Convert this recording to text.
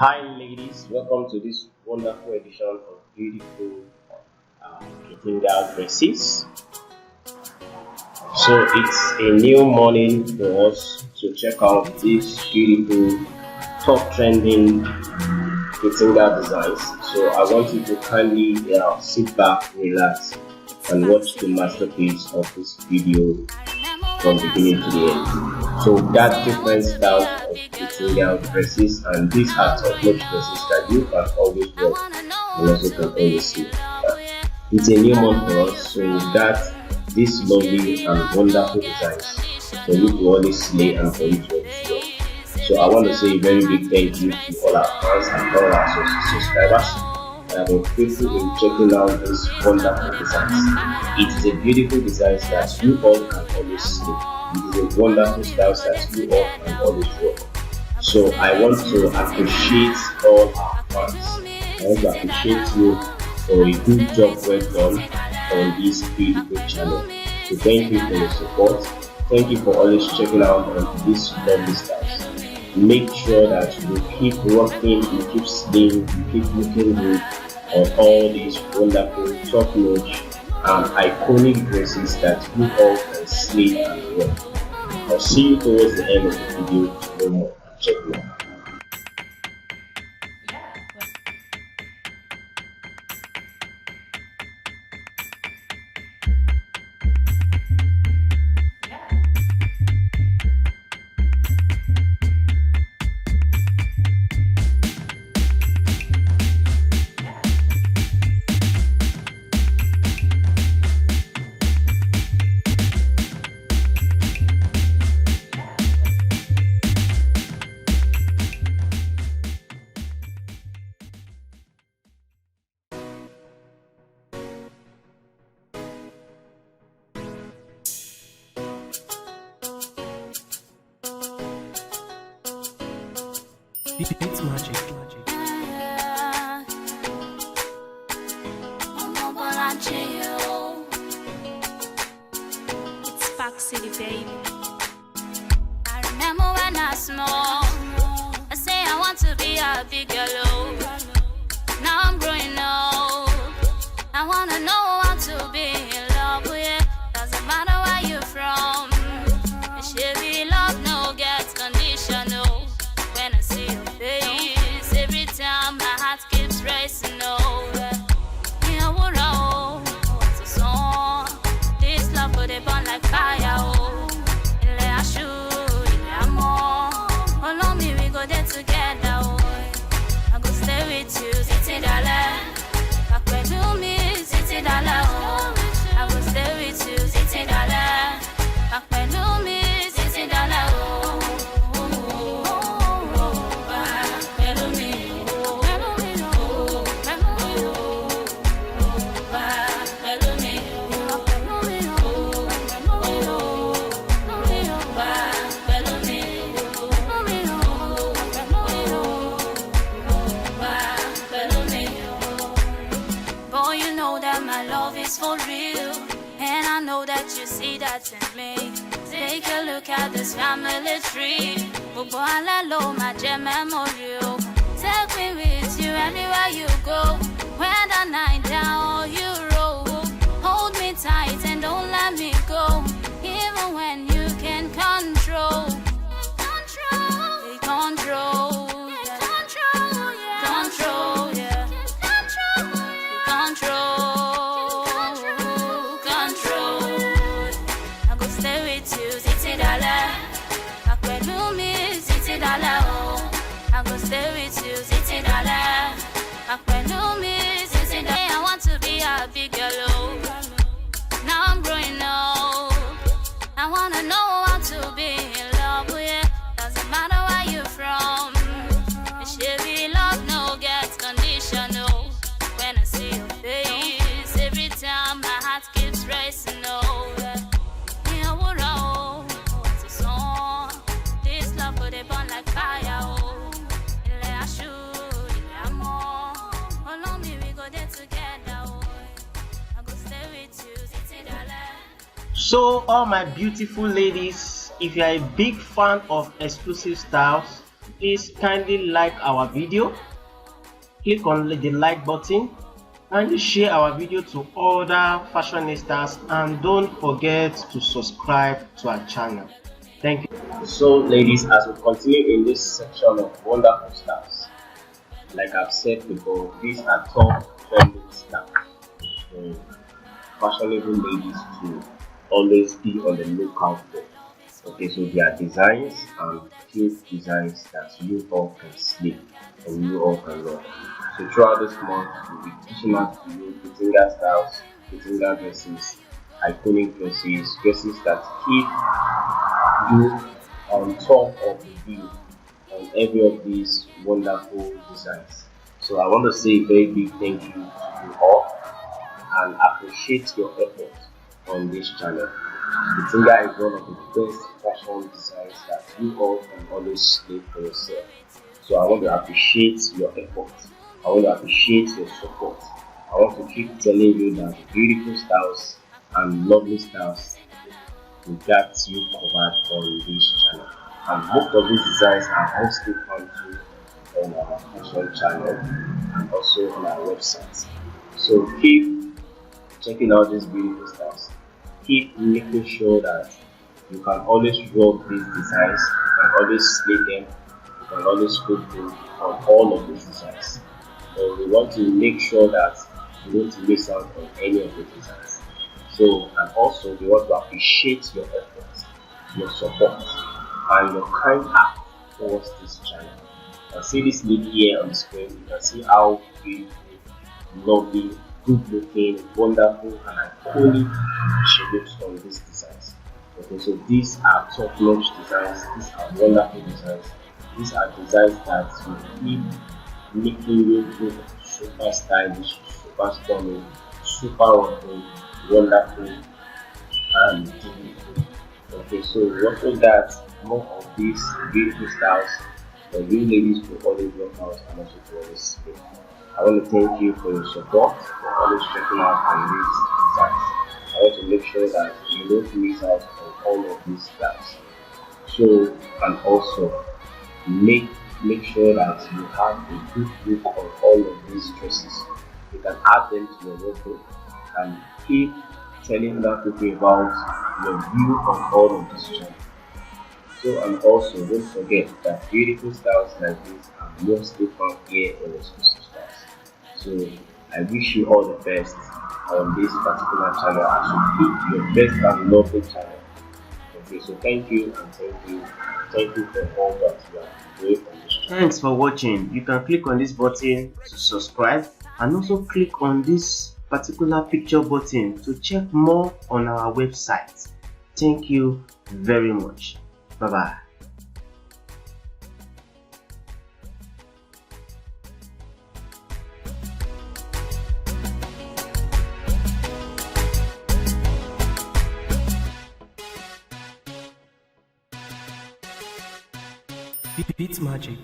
Hi ladies, welcome to this wonderful edition of beautiful Kitenge Dresses. So it's a new morning for us to check out these beautiful top trending Kitenge designs. So I want you to kindly sit back, relax and watch the masterpiece of this video from beginning to the end. So we've got different styles of Kitenge dresses, and these are top-notch dresses that you can always wear and also can always see. It's a new month for us, so we've got these lovely and wonderful designs for you to always slay and for you to enjoy. So I want to say a very big thank you to all our fans and all our subscribers that have been faithful in checking out these wonderful designs. It is a beautiful design that you all can always see. It is a wonderful style that you all can always rock. So I want to appreciate all our fans. I want to appreciate you for a good job well done on this beautiful channel. So thank you for your support. Thank you for always checking out on these lovely styles. Make sure that you keep rocking, you keep slaying, you keep looking good on all these wonderful top-notch and iconic dresses that you all can slay and wear. I'll see you towards the end of the video to know more. Check me out. It's magic. It's Spark City, baby. I remember when I was small, I say I want to be a big girl. Now I'm growing old. I wanna know how to be in love with you. Doesn't matter where you're from. It should be love, no get conditional. When I see your face, every time my heart keeps racing. Oh, yeah, what what's a song? This love put it burn like fire. Oh, I shoot, more. Follow me, we go there together. Oh, I go stay with you, sit darling. Back where do me, sit darling. Oh, I go stay with you, sit darling. Back where do me, sit darling. Oh. For real, and I know that you see that in me. Take a look at this family tree. My gem memorial. Take me with you anywhere you go. Whether night down or you roll. Hold me tight and don't let me go. Even when you can control. Control. I go stay with you, sitting darling. I want to be a big girl. Now I'm growing old. I wanna know how to be in love with you. Doesn't matter where you're from. It should be love, no get conditional. When I see your face, every time my heart keeps racing. Oh, yeah, what's a song? This love put it burn like fire. So all my beautiful ladies, if you are a big fan of exclusive styles, please kindly like our video, click on the like button, and share our video to other fashionistas, and don't forget to subscribe to our channel. Thank you. So ladies, as we continue in this section of wonderful styles, like I've said before, these are top trending styles for fashionable ladies to always be on the lookout for. Okay, so there are designs and cute designs that you all can slay and you all can love. So throughout this month, we'll be teaching out to you Kitenge styles, Kitenge dresses, iconic dresses, dresses that keep you on top of the view on every of these wonderful designs. So I want to say a very big thank you to you all and appreciate your effort on this channel. Kitenge is one of the best fashion designs that you all can always slay for yourself. So I want to appreciate your effort. I want to appreciate your support. I want to keep telling you that the beautiful styles and lovely styles we got you covered on this channel. And most of these designs are also found on our fashion channel and also on our website. So keep checking out these beautiful styles. Keep making sure that you can always rock these designs, you can always slay them, you can always cook them on all of these designs. So we want to make sure that you don't miss out on any of the designs. So, and also we want to appreciate your efforts, your support, and your kind heart towards this channel. You can see this lady here on the screen. You can see how beautiful, lovely, good looking, wonderful, and iconic she looks on these designs. Okay, so these are top notch designs, these are wonderful designs, these are designs that will keep making you look super stylish, super stunning, super wonderful, and beautiful. Okay, so what was that? More of these beautiful styles for you ladies to always work out and also to always speak. I want to thank you for your support, for always checking out on these designs. I want to make sure that you don't miss out on all of these styles. So, and also make sure that you have a good look on all of these dresses. You can add them to your wardrobe and keep telling other people about your view on all of this channel. So, and also don't forget that beautiful styles like this are mostly found here in Xclusive styles. So I wish you all the best on this particular channel as you keep your best and lovely channel. Okay, so thank you and thank you for all that you are doing on this channel. Thanks for watching. You can click on this button to subscribe and also click on this particular picture button to check more on our website. Thank you very much. Bye bye. Beats magic.